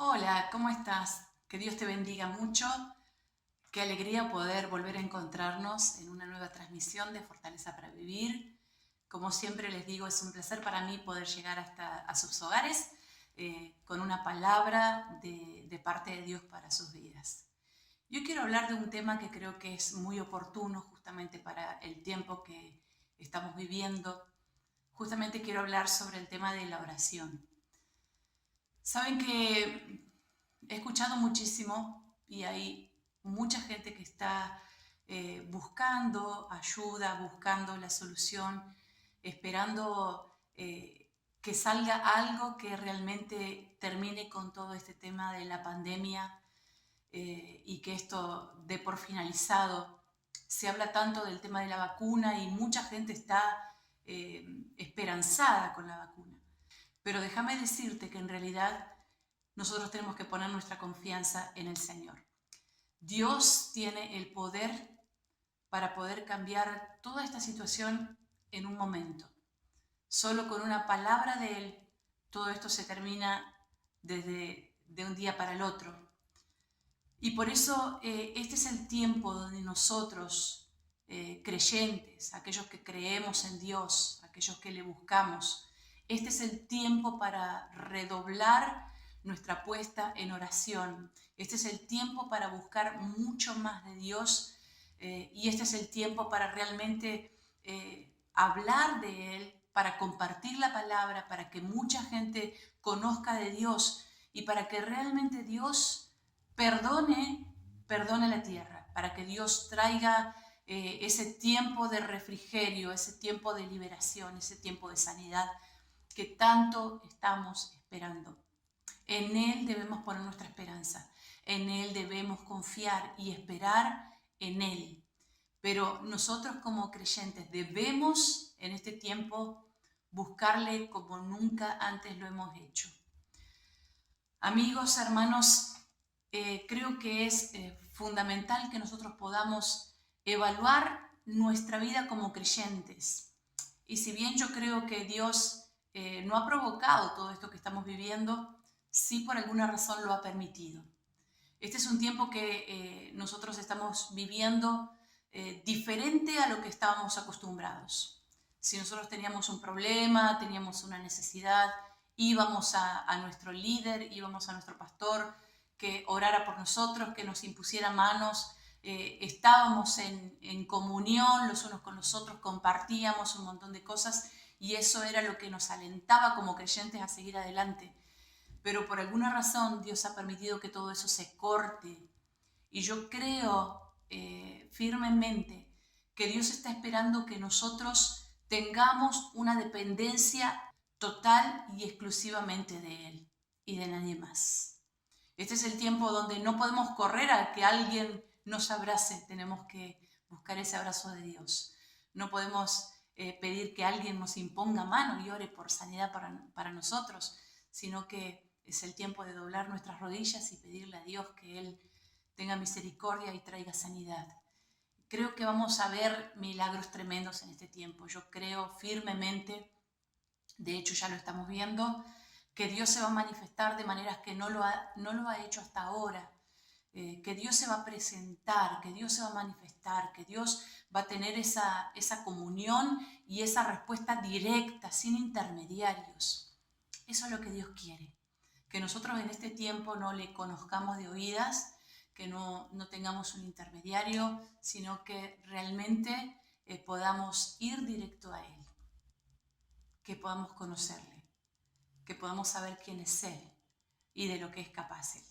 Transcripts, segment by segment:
Hola, ¿cómo estás? Que Dios te bendiga mucho. Qué alegría poder volver a encontrarnos en una nueva transmisión de Fortaleza para Vivir. Como siempre les digo, es un placer para mí poder llegar hasta a sus hogares con una palabra de parte de Dios para sus vidas. Yo quiero hablar de un tema que creo que es muy oportuno justamente para el tiempo que estamos viviendo. Justamente quiero hablar sobre el tema de la oración. Saben que he escuchado muchísimo y hay mucha gente que está buscando ayuda, buscando la solución, esperando que salga algo que realmente termine con todo este tema de la pandemia y que esto dé por finalizado. Se habla tanto del tema de la vacuna y mucha gente está esperanzada con la vacuna. Pero déjame decirte que en realidad nosotros tenemos que poner nuestra confianza en el Señor. Dios tiene el poder para poder cambiar toda esta situación en un momento. Solo con una palabra de Él, todo esto se termina desde de un día para el otro. Y por eso este es el tiempo donde nosotros, creyentes, aquellos que creemos en Dios, aquellos que le buscamos, este es el tiempo para redoblar nuestra apuesta en oración. Este es el tiempo para buscar mucho más de Dios y este es el tiempo para realmente hablar de Él, para compartir la palabra, para que mucha gente conozca de Dios y para que realmente Dios perdone la tierra, para que Dios traiga ese tiempo de refrigerio, ese tiempo de liberación, ese tiempo de sanidad que tanto estamos esperando. En Él debemos poner nuestra esperanza, en Él debemos confiar y esperar en Él. Pero nosotros como creyentes debemos en este tiempo buscarle como nunca antes lo hemos hecho. Amigos, hermanos, creo que es fundamental que nosotros podamos evaluar nuestra vida como creyentes. Y si bien yo creo que Dios no ha provocado todo esto que estamos viviendo, sí por alguna razón lo ha permitido. Este es un tiempo que nosotros estamos viviendo diferente a lo que estábamos acostumbrados. Si nosotros teníamos un problema, teníamos una necesidad, íbamos a nuestro líder, íbamos a nuestro pastor que orara por nosotros, que nos impusiera manos, estábamos en comunión los unos con los otros, compartíamos un montón de cosas y eso era lo que nos alentaba como creyentes a seguir adelante. Pero por alguna razón Dios ha permitido que todo eso se corte. Y yo creo firmemente que Dios está esperando que nosotros tengamos una dependencia total y exclusivamente de Él y de nadie más. Este es el tiempo donde no podemos correr a que alguien nos abrace, tenemos que buscar ese abrazo de Dios. No podemos pedir que alguien nos imponga mano y ore por sanidad para nosotros, sino que es el tiempo de doblar nuestras rodillas y pedirle a Dios que Él tenga misericordia y traiga sanidad. Creo que vamos a ver milagros tremendos en este tiempo. Yo creo firmemente, de hecho ya lo estamos viendo, que Dios se va a manifestar de maneras que no lo ha hecho hasta ahora, que Dios se va a presentar, que Dios se va a manifestar, que Dios va a tener esa comunión y esa respuesta directa, sin intermediarios. Eso es lo que Dios quiere, que nosotros en este tiempo no le conozcamos de oídas, que no tengamos un intermediario, sino que realmente podamos ir directo a Él, que podamos conocerle, que podamos saber quién es Él y de lo que es capaz Él.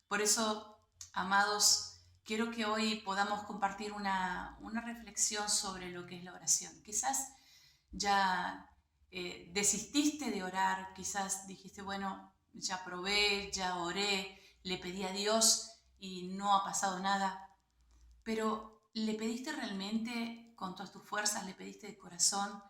Por eso, amados, quiero que hoy podamos compartir una reflexión sobre lo que es la oración. Quizás ya desististe de orar, quizás dijiste, bueno, ya probé, ya oré, le pedí a Dios y no ha pasado nada, pero ¿le pediste realmente con todas tus fuerzas? ¿Le pediste de corazón?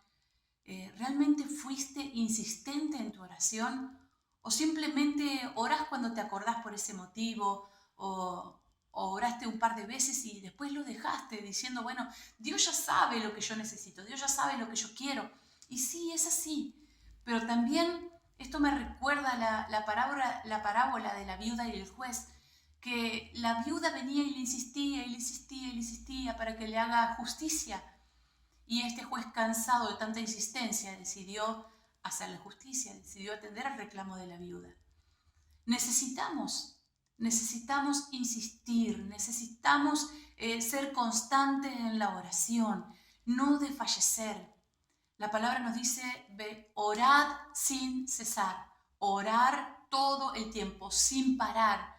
¿Realmente fuiste insistente en tu oración? ¿O simplemente orás cuando te acordás por ese motivo? ¿O oraste un par de veces y después lo dejaste diciendo, bueno, Dios ya sabe lo que yo necesito, Dios ya sabe lo que yo quiero? Y sí, es así, pero también Esto me recuerda la parábola de la viuda y el juez, que la viuda venía y le insistía y le insistía y le insistía para que le haga justicia. Y este juez, cansado de tanta insistencia, decidió hacerle justicia, decidió atender al reclamo de la viuda. Necesitamos insistir, necesitamos ser constantes en la oración, no desfallecer. La palabra nos dice, orad sin cesar, orar todo el tiempo, sin parar.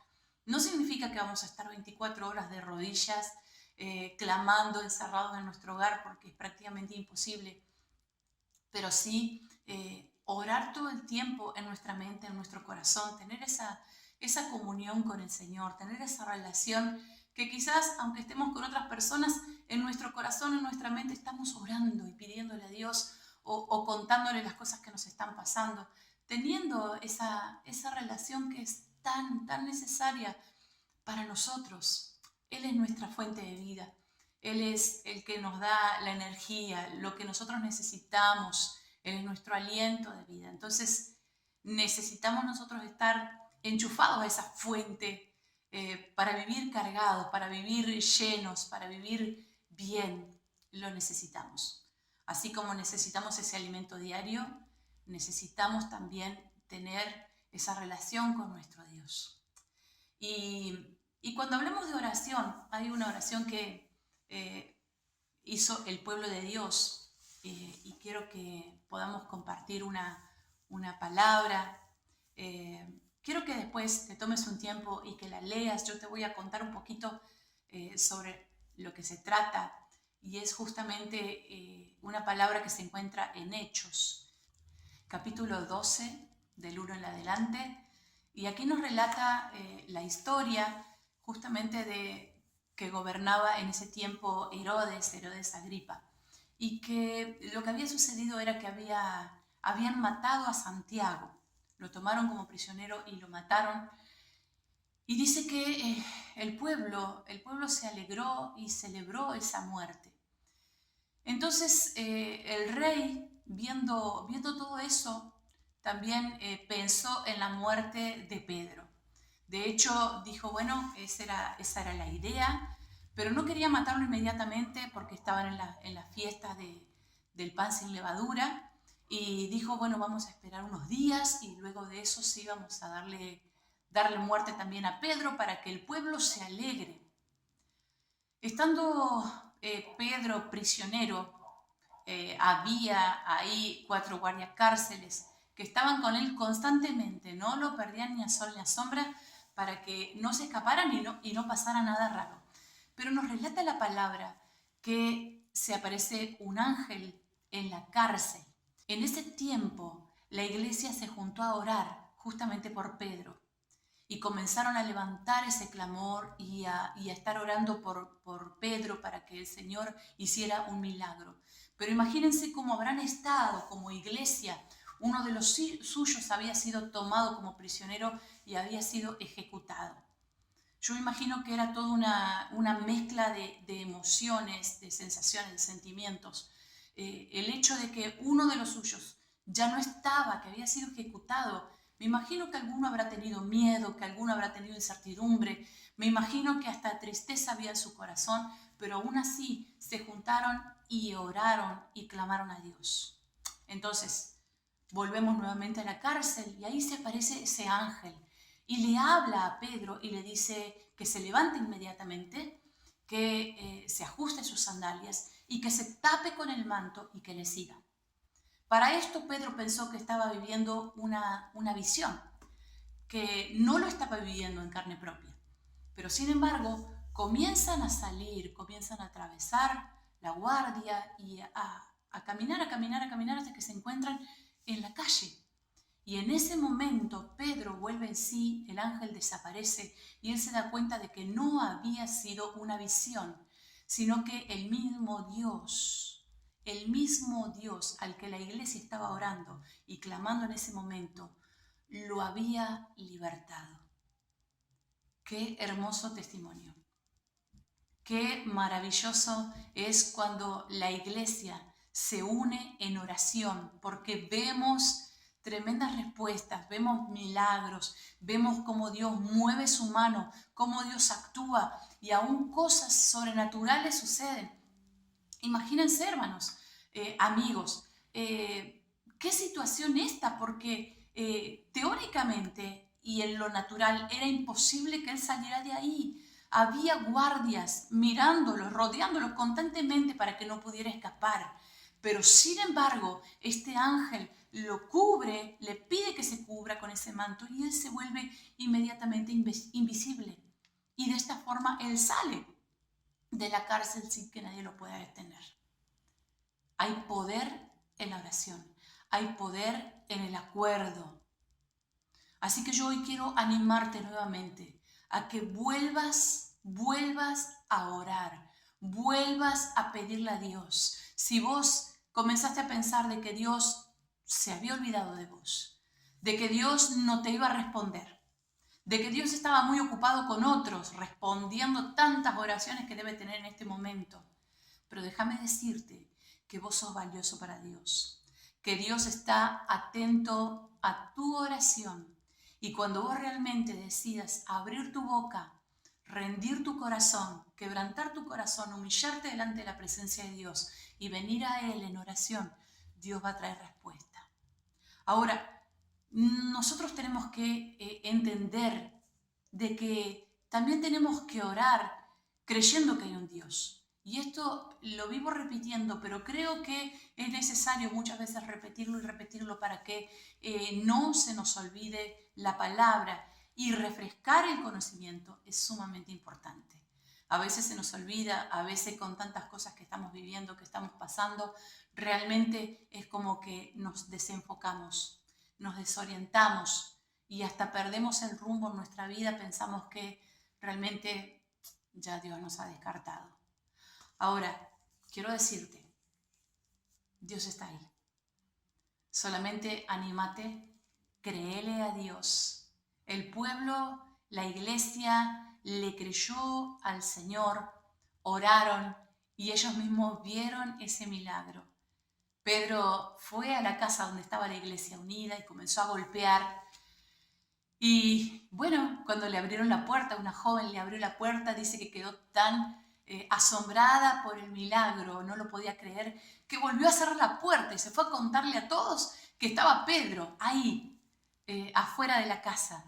No significa que vamos a estar 24 horas de rodillas, clamando, encerrados en nuestro hogar, porque es prácticamente imposible, pero sí orar todo el tiempo en nuestra mente, en nuestro corazón, tener esa comunión con el Señor, tener esa relación que quizás, aunque estemos con otras personas, en nuestro corazón, en nuestra mente, estamos orando y pidiéndole a Dios o contándole las cosas que nos están pasando, teniendo esa relación que es tan necesaria para nosotros. Él es nuestra fuente de vida. Él es el que nos da la energía, lo que nosotros necesitamos. Él es nuestro aliento de vida. Entonces, necesitamos nosotros estar enchufados a esa fuente para vivir cargados, para vivir llenos, para vivir bien. Lo necesitamos. Así como necesitamos ese alimento diario, necesitamos también tener esa relación con nuestro Dios. Y cuando hablamos de oración, hay una oración que hizo el pueblo de Dios y quiero que podamos compartir una palabra. Quiero que después te tomes un tiempo y que la leas. Yo te voy a contar un poquito sobre lo que se trata y es justamente una palabra que se encuentra en Hechos, capítulo 12, del 1 en adelante. Y aquí nos relata la historia justamente de que gobernaba en ese tiempo Herodes Agripa, y que lo que había sucedido era que habían matado a Santiago, lo tomaron como prisionero y lo mataron, y dice que el pueblo se alegró y celebró esa muerte. Entonces el rey, viendo todo eso, también pensó en la muerte de Pedro. De hecho, dijo, bueno, esa era la idea, pero no quería matarlo inmediatamente porque estaban en la fiesta del pan sin levadura, y dijo, bueno, vamos a esperar unos días y luego de eso sí vamos a darle muerte también a Pedro para que el pueblo se alegre. Estando Pedro prisionero, había ahí 4 guardiacárceles que estaban con él constantemente, no lo perdían ni a sol ni a sombra para que no se escaparan y no pasara nada raro. Pero nos relata la palabra que se aparece un ángel en la cárcel. En ese tiempo la iglesia se juntó a orar justamente por Pedro y comenzaron a levantar ese clamor y a estar orando por Pedro para que el Señor hiciera un milagro. Pero imagínense cómo habrán estado como iglesia. Uno de los suyos había sido tomado como prisionero y había sido ejecutado. Yo me imagino que era toda una mezcla de emociones, de sensaciones, de sentimientos. El hecho de que uno de los suyos ya no estaba, que había sido ejecutado, me imagino que alguno habrá tenido miedo, que alguno habrá tenido incertidumbre, me imagino que hasta tristeza había en su corazón, pero aún así se juntaron y oraron y clamaron a Dios. Entonces, volvemos nuevamente a la cárcel y ahí se aparece ese ángel y le habla a Pedro y le dice que se levante inmediatamente, que se ajuste sus sandalias y que se tape con el manto y que le siga. Para esto Pedro pensó que estaba viviendo una visión, que no lo estaba viviendo en carne propia. Pero sin embargo, comienzan a salir, comienzan a atravesar la guardia y a caminar hasta que se encuentran en la calle. Y en ese momento Pedro vuelve en sí, el ángel desaparece y él se da cuenta de que no había sido una visión, sino que el mismo Dios al que la iglesia estaba orando y clamando en ese momento, lo había libertado. Qué hermoso testimonio. Qué maravilloso es cuando la iglesia se une en oración, porque vemos tremendas respuestas, vemos milagros, vemos cómo Dios mueve su mano, cómo Dios actúa y aún cosas sobrenaturales suceden. Imagínense, hermanos, amigos, qué situación esta, porque teóricamente y en lo natural era imposible que él saliera de ahí. Había guardias mirándolo, rodeándolo constantemente para que no pudiera escapar. Pero sin embargo, este ángel lo cubre, le pide que se cubra con ese manto y él se vuelve inmediatamente invisible. Y de esta forma él sale de la cárcel sin que nadie lo pueda detener. Hay poder en la oración, hay poder en el acuerdo. Así que yo hoy quiero animarte nuevamente a que vuelvas a orar, vuelvas a pedirle a Dios. Si vos comenzaste a pensar de que Dios se había olvidado de vos, de que Dios no te iba a responder, de que Dios estaba muy ocupado con otros, respondiendo tantas oraciones que debe tener en este momento. Pero déjame decirte que vos sos valioso para Dios, que Dios está atento a tu oración. Y cuando vos realmente decidas abrir tu boca, rendir tu corazón, quebrantar tu corazón, humillarte delante de la presencia de Dios y venir a Él en oración, Dios va a traer respuesta. Ahora, nosotros tenemos que entender de que también tenemos que orar creyendo que hay un Dios. Y esto lo vivo repitiendo, pero creo que es necesario muchas veces repetirlo y repetirlo para que no se nos olvide la palabra, y refrescar el conocimiento es sumamente importante. A veces se nos olvida, a veces con tantas cosas que estamos viviendo, que estamos pasando, realmente es como que nos desenfocamos, nos desorientamos y hasta perdemos el rumbo en nuestra vida, pensamos que realmente ya Dios nos ha descartado. Ahora, quiero decirte, Dios está ahí. Solamente anímate, créele a Dios. El pueblo, la iglesia, le creyó al Señor, oraron y ellos mismos vieron ese milagro. Pedro fue a la casa donde estaba la iglesia unida y comenzó a golpear. Y bueno, cuando le abrieron la puerta, una joven le abrió la puerta, dice que quedó tan asombrada por el milagro, no lo podía creer, que volvió a cerrar la puerta y se fue a contarle a todos que estaba Pedro ahí, afuera de la casa.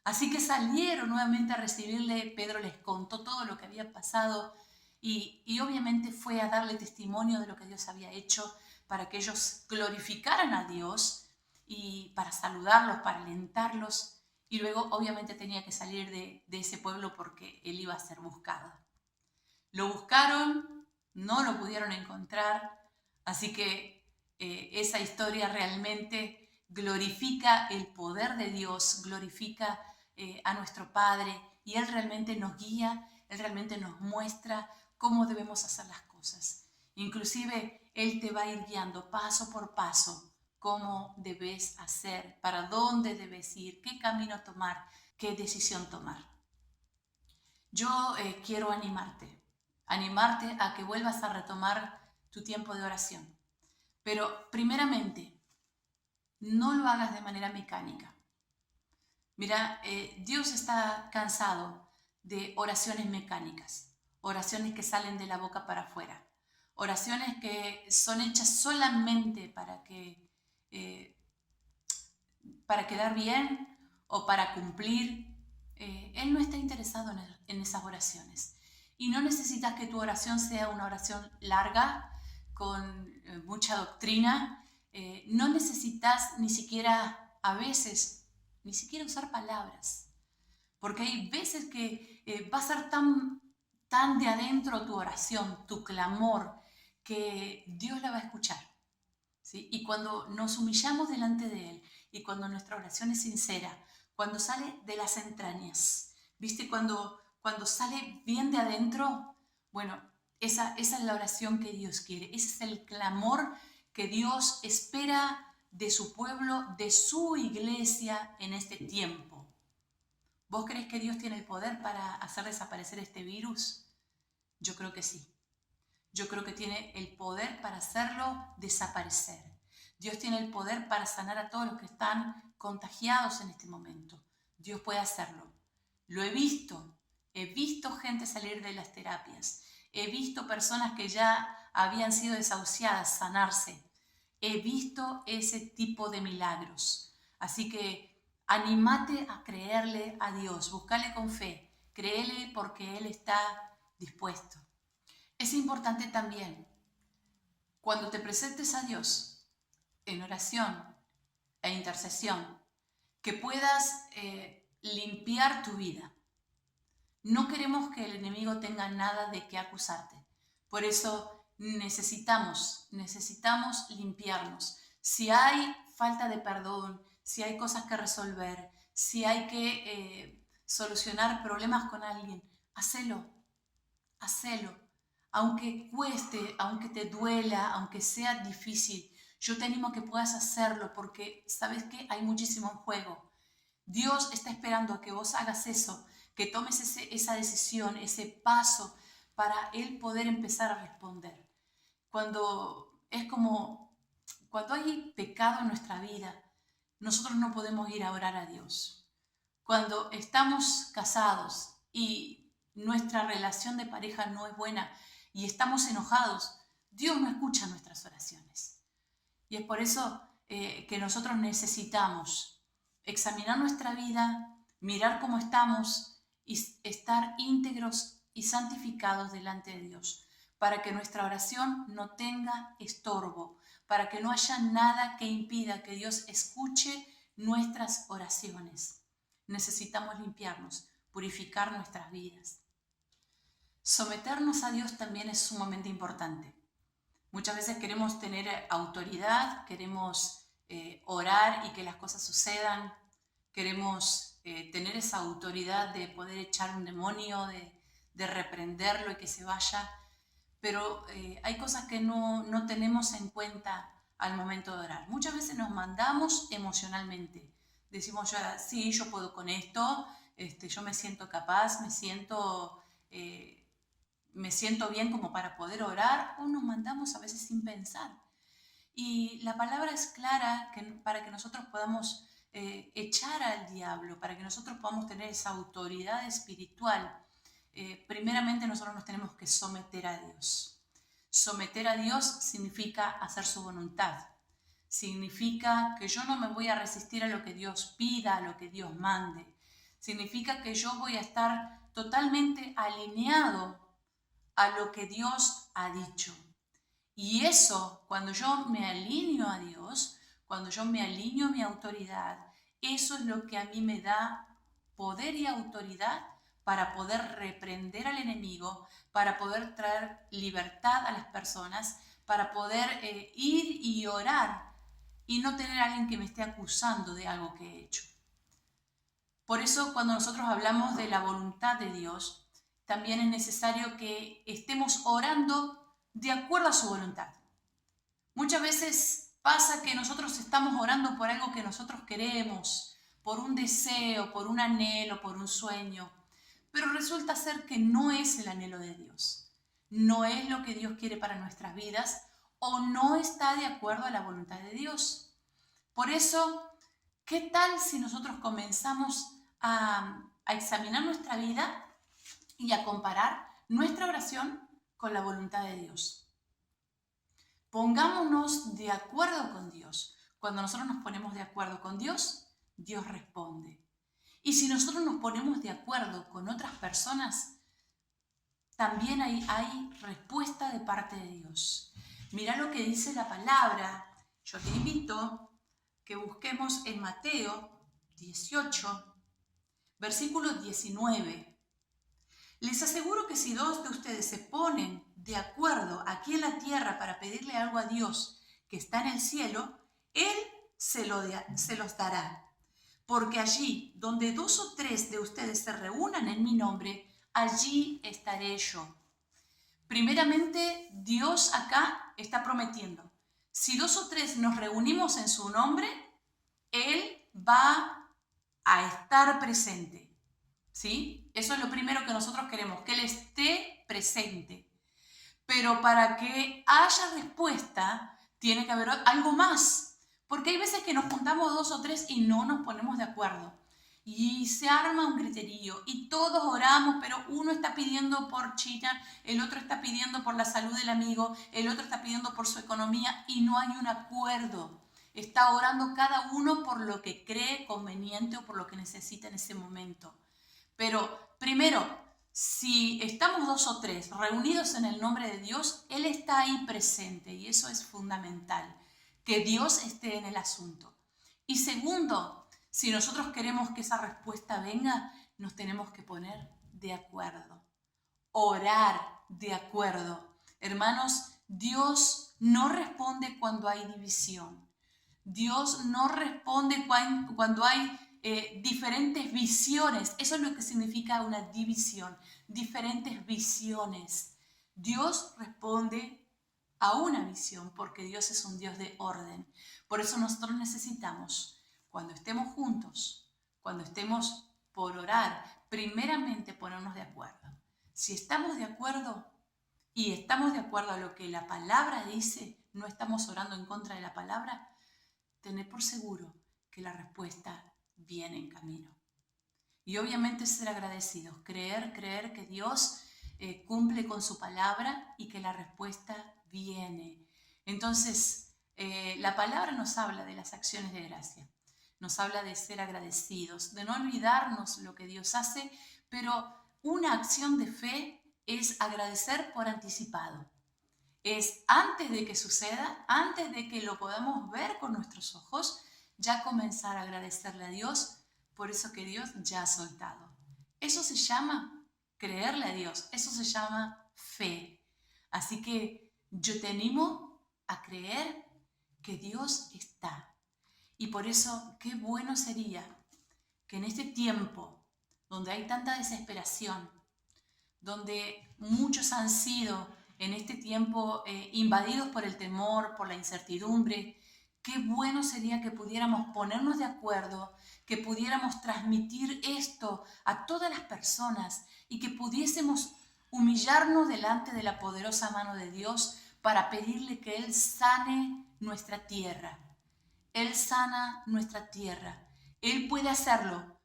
Así que salieron nuevamente a recibirle. Pedro les contó todo lo que había pasado y obviamente fue a darle testimonio de lo que Dios había hecho para que ellos glorificaran a Dios y para saludarlos, para alentarlos. Y luego obviamente tenía que salir de ese pueblo porque él iba a ser buscado. Lo buscaron, no lo pudieron encontrar, así que esa historia realmente glorifica el poder de Dios, glorifica a nuestro Padre, y Él realmente nos guía, Él realmente nos muestra cómo debemos hacer las cosas. Inclusive Él te va a ir guiando paso por paso cómo debes hacer, para dónde debes ir, qué camino tomar, qué decisión tomar. Yo quiero animarte a que vuelvas a retomar tu tiempo de oración. Pero primeramente, no lo hagas de manera mecánica. Mira, Dios está cansado de oraciones mecánicas, oraciones que salen de la boca para afuera, oraciones que son hechas solamente para quedar bien o para cumplir. Él no está interesado en esas oraciones. Y no necesitas que tu oración sea una oración larga, con mucha doctrina. No necesitas ni siquiera, a veces, ni siquiera usar palabras. Porque hay veces que va a ser tan de adentro tu oración, tu clamor, que Dios la va a escuchar. ¿Sí? Y cuando nos humillamos delante de Él y cuando nuestra oración es sincera, cuando sale de las entrañas, ¿viste? Cuando sale bien de adentro, bueno, esa es la oración que Dios quiere, ese es el clamor que Dios espera de su pueblo, de su iglesia en este tiempo. ¿Vos crees que Dios tiene el poder para hacer desaparecer este virus? Yo creo que sí. Yo creo que tiene el poder para hacerlo desaparecer. Dios tiene el poder para sanar a todos los que están contagiados en este momento. Dios puede hacerlo. Lo he visto gente salir de las terapias, he visto personas que ya habían sido desahuciadas sanarse, he visto ese tipo de milagros. Así que anímate a creerle a Dios, búscale con fe, créele porque Él está dispuesto. Es importante también, cuando te presentes a Dios en oración e intercesión, que puedas limpiar tu vida. No queremos que el enemigo tenga nada de qué acusarte. Por eso necesitamos limpiarnos. Si hay falta de perdón, si hay cosas que resolver, si hay que solucionar problemas con alguien, hacelo. Aunque cueste, aunque te duela, aunque sea difícil, yo te animo a que puedas hacerlo porque, ¿sabes qué? Hay muchísimo en juego. Dios está esperando a que vos hagas eso, que tomes esa decisión, ese paso para Él poder empezar a responder. Cuando hay pecado en nuestra vida, nosotros no podemos ir a orar a Dios. Cuando estamos casados y nuestra relación de pareja no es buena y estamos enojados, Dios no escucha nuestras oraciones. Y es por eso que nosotros necesitamos examinar nuestra vida, mirar cómo estamos y estar íntegros y santificados delante de Dios, para que nuestra oración no tenga estorbo, para que no haya nada que impida que Dios escuche nuestras oraciones. Necesitamos limpiarnos, purificar nuestras vidas. Someternos a Dios también es sumamente importante. Muchas veces queremos tener autoridad, queremos orar y que las cosas sucedan, queremos tener esa autoridad de poder echar un demonio, de reprenderlo y que se vaya, pero hay cosas que no tenemos en cuenta al momento de orar. Muchas veces nos mandamos emocionalmente, decimos ya, sí, yo puedo con esto, yo me siento capaz, me siento bien como para poder orar, o nos mandamos a veces sin pensar. Y la palabra es clara para que nosotros podamos echar al diablo, para que nosotros podamos tener esa autoridad espiritual. Primeramente nosotros nos tenemos que someter a Dios. Someter a Dios significa hacer su voluntad. Significa que yo no me voy a resistir a lo que Dios pida, a lo que Dios mande. Significa que yo voy a estar totalmente alineado a lo que Dios ha dicho. Y eso, cuando yo me alineo a Dios, cuando yo me alineo a mi autoridad, eso es lo que a mí me da poder y autoridad para poder reprender al enemigo, para poder traer libertad a las personas, para poder ir y orar y no tener a alguien que me esté acusando de algo que he hecho. Por eso, cuando nosotros hablamos de la voluntad de Dios, también es necesario que estemos orando de acuerdo a su voluntad. Muchas veces pasa que nosotros estamos orando por algo que nosotros queremos, por un deseo, por un anhelo, por un sueño, pero resulta ser que no es el anhelo de Dios, no es lo que Dios quiere para nuestras vidas o no está de acuerdo a la voluntad de Dios. Por eso, ¿qué tal si nosotros comenzamos a examinar nuestra vida y a comparar nuestra oración con la voluntad de Dios? Pongámonos de acuerdo con Dios. Cuando nosotros nos ponemos de acuerdo con Dios, Dios responde. Y si nosotros nos ponemos de acuerdo con otras personas, también hay respuesta de parte de Dios. Mira lo que dice la palabra. Yo te invito que busquemos en Mateo 18, versículo 19. Les aseguro que si dos de ustedes se ponen de acuerdo aquí en la tierra para pedirle algo a Dios que está en el cielo, Él se los dará. Porque allí donde 2 o 3 de ustedes se reúnan en mi nombre, allí estaré yo. Primeramente, Dios acá está prometiendo. Si 2 o 3 nos reunimos en su nombre, Él va a estar presente. ¿Sí? Eso es lo primero que nosotros queremos, que Él esté presente. Pero para que haya respuesta, tiene que haber algo más. Porque hay veces que nos juntamos 2 o 3 y no nos ponemos de acuerdo. Y se arma un griterío y todos oramos, pero uno está pidiendo por China, el otro está pidiendo por la salud del amigo, el otro está pidiendo por su economía y no hay un acuerdo. Está orando cada uno por lo que cree conveniente o por lo que necesita en ese momento. Pero primero, si estamos 2 o 3 reunidos en el nombre de Dios, Él está ahí presente y eso es fundamental, que Dios esté en el asunto. Y segundo, si nosotros queremos que esa respuesta venga, nos tenemos que poner de acuerdo, orar de acuerdo. Hermanos, Dios no responde cuando hay división. Dios no responde cuando hay diferentes visiones. Eso es lo que significa una división, diferentes visiones. Dios responde a una visión porque Dios es un Dios de orden. Por eso nosotros necesitamos, cuando estemos juntos, cuando estemos por orar, primeramente ponernos de acuerdo. Si estamos de acuerdo y estamos de acuerdo a lo que la palabra dice, no estamos orando en contra de la palabra, tened por seguro que la respuesta viene en camino. Y obviamente ser agradecidos, creer que Dios cumple con su palabra y que la respuesta viene. Entonces, la palabra nos habla de las acciones de gracia. Nos habla de ser agradecidos, de no olvidarnos lo que Dios hace, pero una acción de fe es agradecer por anticipado. Es antes de que suceda, antes de que lo podamos ver con nuestros ojos, ya comenzar a agradecerle a Dios por eso que Dios ya ha soltado. Eso se llama creerle a Dios, eso se llama fe. Así que yo te animo a creer que Dios está. Y por eso, qué bueno sería que en este tiempo, donde hay tanta desesperación, donde muchos han sido en este tiempo invadidos por el temor, por la incertidumbre, qué bueno sería que pudiéramos ponernos de acuerdo, que pudiéramos transmitir esto a todas las personas y que pudiésemos humillarnos delante de la poderosa mano de Dios para pedirle que Él sane nuestra tierra. Él sana nuestra tierra. Él puede hacerlo,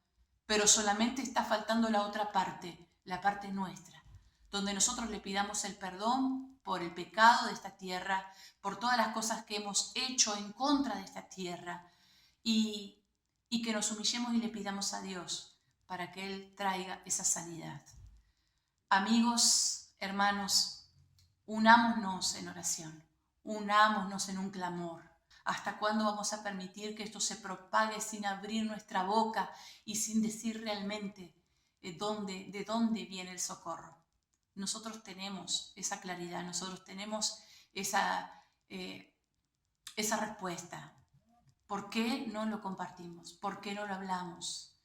pero solamente está faltando la otra parte, la parte nuestra, donde nosotros le pidamos el perdón por el pecado de esta tierra, por todas las cosas que hemos hecho en contra de esta tierra y que nos humillemos y le pidamos a Dios para que Él traiga esa sanidad. Amigos, hermanos, unámonos en oración, unámonos en un clamor. ¿Hasta cuándo vamos a permitir que esto se propague sin abrir nuestra boca y sin decir realmente de dónde viene el socorro? Nosotros tenemos esa claridad, nosotros tenemos esa respuesta. ¿Por qué no lo compartimos? ¿Por qué no lo hablamos?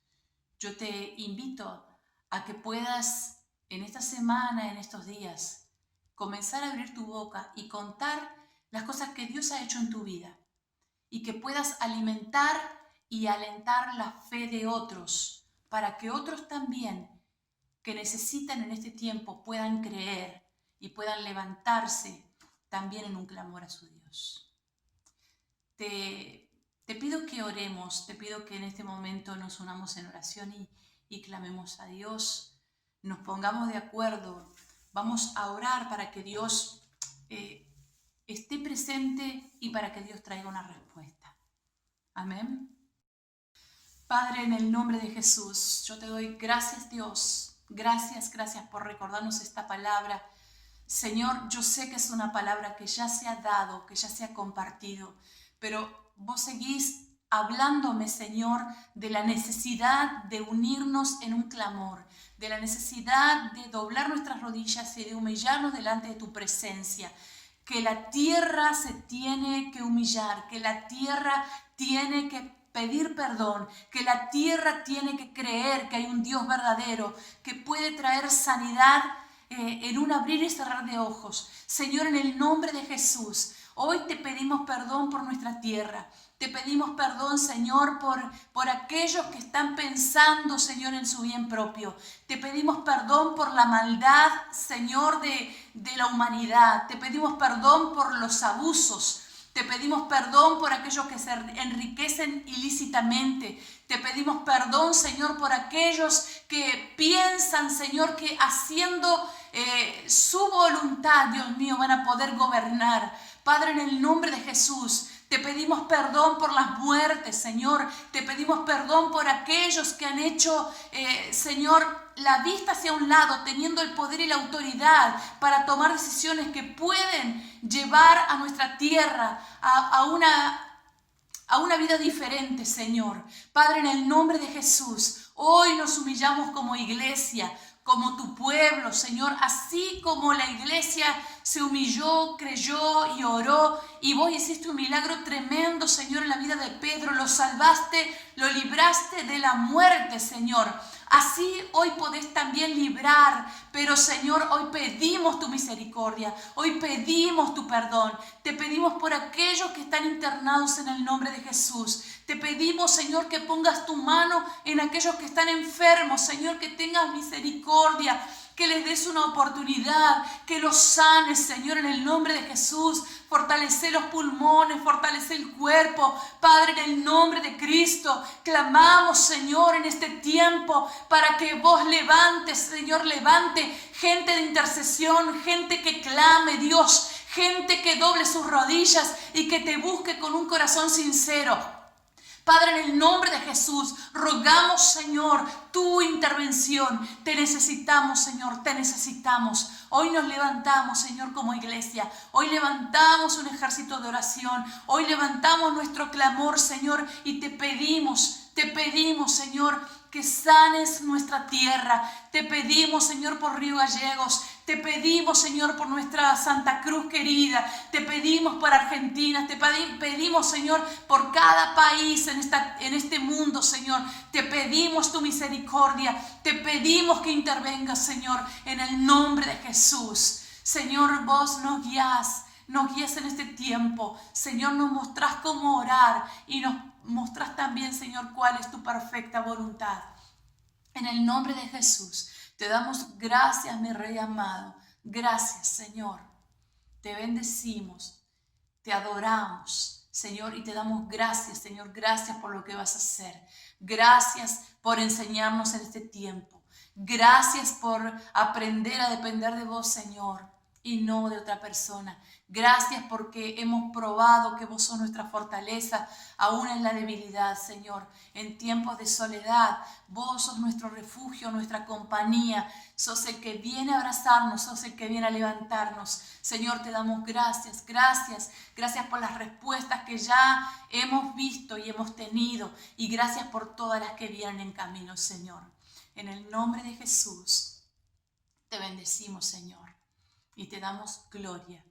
Yo te invito a que puedas en esta semana, en estos días, comenzar a abrir tu boca y contar las cosas que Dios ha hecho en tu vida y que puedas alimentar y alentar la fe de otros para que otros también que necesitan en este tiempo puedan creer y puedan levantarse también en un clamor a su Dios. Te pido que oremos, te pido que en este momento nos unamos en oración y clamemos a Dios, nos pongamos de acuerdo, vamos a orar para que Dios esté presente y para que Dios traiga una respuesta. Amén. Padre, en el nombre de Jesús, yo te doy gracias, Dios. Gracias por recordarnos esta palabra. Señor, yo sé que es una palabra que ya se ha dado, que ya se ha compartido, pero vos seguís hablándome, Señor, de la necesidad de unirnos en un clamor, de la necesidad de doblar nuestras rodillas y de humillarnos delante de tu presencia. Que la tierra se tiene que humillar, que la tierra tiene que pedir perdón, que la tierra tiene que creer que hay un Dios verdadero que puede traer sanidad en un abrir y cerrar de ojos. Señor, en el nombre de Jesús, hoy te pedimos perdón por nuestra tierra. Te pedimos perdón, Señor, por aquellos que están pensando, Señor, en su bien propio. Te pedimos perdón por la maldad, Señor, de la humanidad. Te pedimos perdón por los abusos. Te pedimos perdón por aquellos que se enriquecen ilícitamente. Te pedimos perdón, Señor, por aquellos que piensan, Señor, que haciendo su voluntad, Dios mío, van a poder gobernar. Padre, en el nombre de Jesús, te pedimos perdón por las muertes, Señor. Te pedimos perdón por aquellos que han hecho, Señor, la vista hacia un lado, teniendo el poder y la autoridad para tomar decisiones que pueden llevar a nuestra tierra a una vida diferente, Señor. Padre, en el nombre de Jesús, hoy nos humillamos como iglesia, como tu pueblo, Señor, así como la iglesia se humilló, creyó y oró, y vos hiciste un milagro tremendo, Señor, en la vida de Pedro, lo salvaste, lo libraste de la muerte, Señor. Así hoy podés también librar, pero Señor, hoy pedimos tu misericordia, hoy pedimos tu perdón, te pedimos por aquellos que están internados en el nombre de Jesús. Te pedimos, Señor, que pongas tu mano en aquellos que están enfermos, Señor, que tengas misericordia, que les des una oportunidad, que los sanes, Señor, en el nombre de Jesús. Fortalece los pulmones, fortalece el cuerpo. Padre, en el nombre de Cristo, clamamos, Señor, en este tiempo para que vos levantes, Señor, levante gente de intercesión, gente que clame, Dios, gente que doble sus rodillas y que te busque con un corazón sincero. Padre, en el nombre de Jesús, rogamos, Señor, tu intervención. Te necesitamos, Señor, te necesitamos. Hoy nos levantamos, Señor, como iglesia. Hoy levantamos un ejército de oración. Hoy levantamos nuestro clamor, Señor, y te pedimos, Señor, que sanes nuestra tierra. Te pedimos, Señor, por Río Gallegos. Te pedimos, Señor, por nuestra Santa Cruz querida. Te pedimos por Argentina. Te pedimos, Señor, por cada país en este mundo, Señor. Te pedimos tu misericordia. Te pedimos que intervengas, Señor, en el nombre de Jesús. Señor, vos nos guías en este tiempo. Señor, nos mostrás cómo orar y nos mostrás también, Señor, cuál es tu perfecta voluntad. En el nombre de Jesús, te damos gracias, mi Rey amado. Gracias, Señor. Te bendecimos, te adoramos, Señor, y te damos gracias, Señor. Gracias por lo que vas a hacer. Gracias por enseñarnos en este tiempo. Gracias por aprender a depender de vos, Señor, y no de otra persona. Gracias porque hemos probado que vos sos nuestra fortaleza, aún en la debilidad, Señor. En tiempos de soledad, vos sos nuestro refugio, nuestra compañía. Sos el que viene a abrazarnos, sos el que viene a levantarnos. Señor, te damos gracias, gracias. Gracias por las respuestas que ya hemos visto y hemos tenido. Y gracias por todas las que vienen en camino, Señor. En el nombre de Jesús, te bendecimos, Señor. Y te damos gloria